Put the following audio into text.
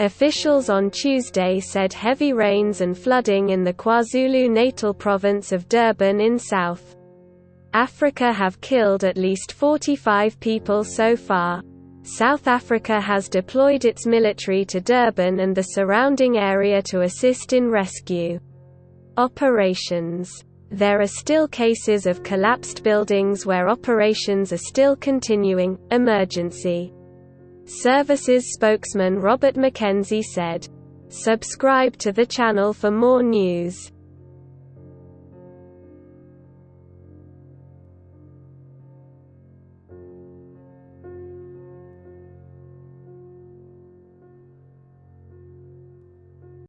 Officials on Tuesday said heavy rains and flooding in the KwaZulu-Natal province of Durban in South Africa have killed at least 45 people so far. South Africa has deployed its military to Durban and the surrounding area to assist in rescue operations. There are still cases of collapsed buildings where operations are still continuing. Emergency Services spokesman Robert McKenzie said, "Subscribe to the channel for more news."